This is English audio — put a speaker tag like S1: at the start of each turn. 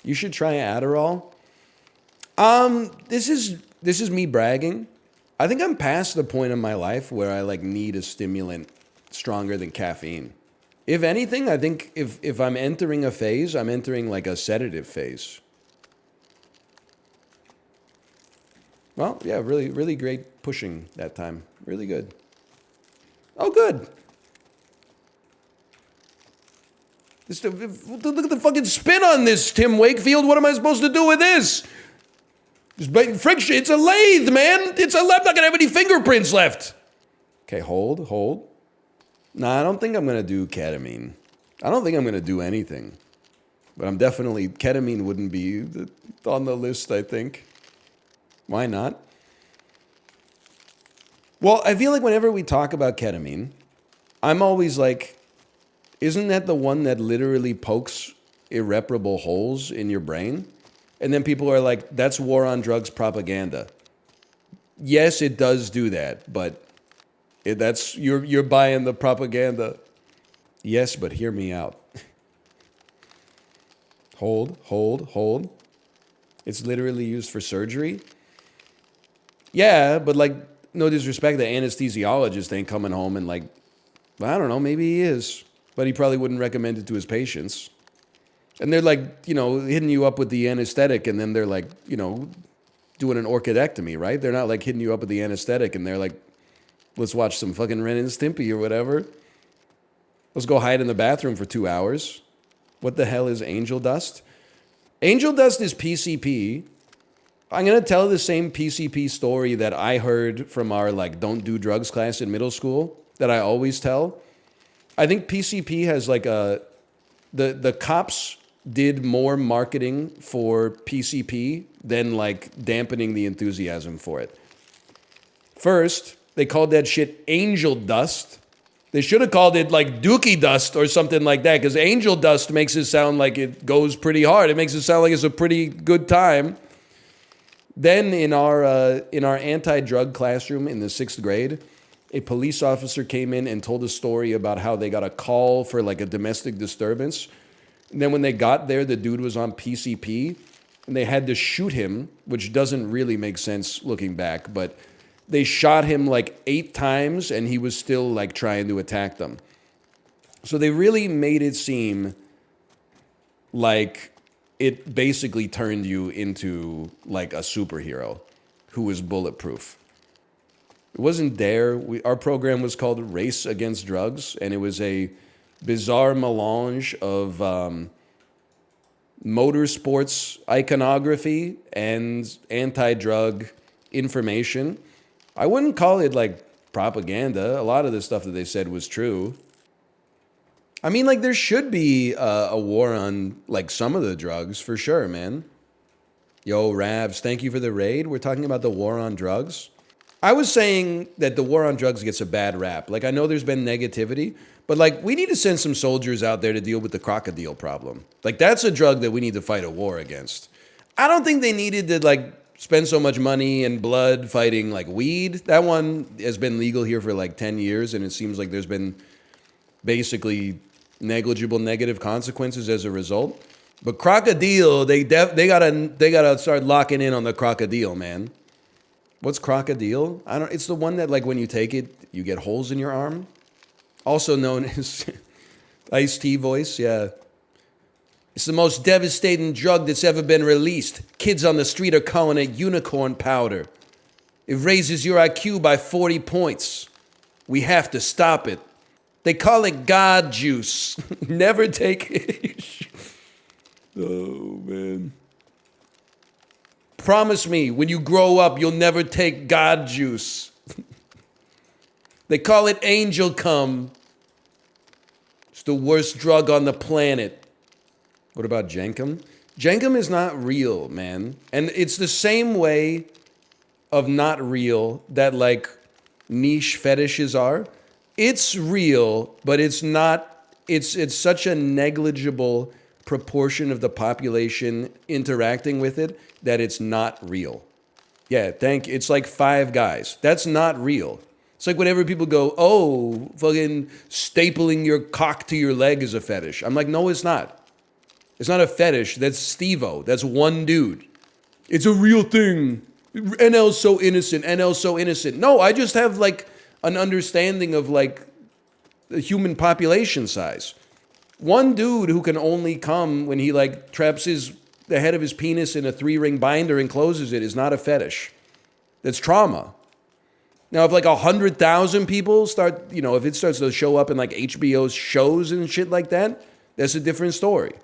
S1: You should try Adderall. This is me bragging. I think I'm past the point in my life where I like need a stimulant stronger than caffeine. If anything, I think if I'm entering a phase, I'm entering like a sedative phase. Well, yeah, really, really great pushing that time. Really good. Oh, good. Look at the fucking spin on this, Tim Wakefield. What am I supposed to do with this? Just friction. It's a lathe, man. I'm not going to have any fingerprints left. Okay, hold. Nah, I don't think I'm going to do ketamine. I don't think I'm going to do anything. But I'm definitely, ketamine wouldn't be on the list, I think. Why not? Well, I feel like whenever we talk about ketamine, I'm always like, isn't that the one that literally pokes irreparable holes in your brain? And then people are like, that's war on drugs propaganda. Yes, it does do that, but you're buying the propaganda. Yes, but hear me out. Hold. It's literally used for surgery. Yeah, but like, no disrespect, the anesthesiologist ain't coming home and like, I don't know, maybe he is, but he probably wouldn't recommend it to his patients. And they're like, hitting you up with the anesthetic, and then they're like, doing an orchidectomy, right? They're not like hitting you up with the anesthetic, and they're like, let's watch some fucking Ren and Stimpy or whatever. Let's go hide in the bathroom for 2 hours. What the hell is angel dust? Angel dust is PCP. I'm going to tell the same PCP story that I heard from our like don't do drugs class in middle school that I always tell. I think PCP has like the cops did more marketing for PCP than like dampening the enthusiasm for it. First, they called that shit angel dust. They should have called it like dookie dust or something like that, because angel dust makes it sound like it goes pretty hard. It makes it sound like it's a pretty good time. Then in our anti-drug classroom in the 6th grade, a police officer came in and told a story about how they got a call for like a domestic disturbance. And then when they got there, the dude was on PCP and they had to shoot him, which doesn't really make sense looking back, but they shot him like 8 times and he was still like trying to attack them. So they really made it seem like it basically turned you into like a superhero who was bulletproof. It wasn't Dare. Our program was called Race Against Drugs, and it was a bizarre melange of motorsports iconography and anti-drug information. I wouldn't call it like propaganda. A lot of the stuff that they said was true. I mean, like, there should be a war on like some of the drugs for sure, man. Yo, Ravs, thank you for the raid. We're talking about the war on drugs. I was saying that the war on drugs gets a bad rap. Like, I know there's been negativity, but like, we need to send some soldiers out there to deal with the crocodile problem. Like, that's a drug that we need to fight a war against. I don't think they needed to like spend so much money and blood fighting like weed. That one has been legal here for like 10 years, and it seems like there's been basically negligible negative consequences as a result. But crocodile, they gotta start locking in on the crocodile, man. What's crocodile? It's the one that like when you take it, you get holes in your arm. Also known as Ice-T voice, yeah. It's the most devastating drug that's ever been released. Kids on the street are calling it unicorn powder. It raises your IQ by 40 points. We have to stop it. They call it God juice. Never take it. Oh, man. Promise me, when you grow up, you'll never take God juice. They call it angel cum. It's the worst drug on the planet. What about Jenkum? Jenkum is not real, man. And it's the same way of not real that like niche fetishes are. It's real, but it's not, it's such a negligible proportion of the population interacting with it that it's not real. Yeah, it's like 5 guys. That's not real. It's like whenever people go, oh, fucking stapling your cock to your leg is a fetish. I'm like, no, it's not. It's not a fetish. That's Steve-O. That's one dude. It's a real thing. NL's so innocent. NL's so innocent. No, I just have like an understanding of like the human population size. One dude who can only come when he like traps the head of his penis in a 3-ring binder and closes it is not a fetish. That's trauma. Now, if like 100,000 people start, if it starts to show up in like HBO's shows and shit like that, that's a different story.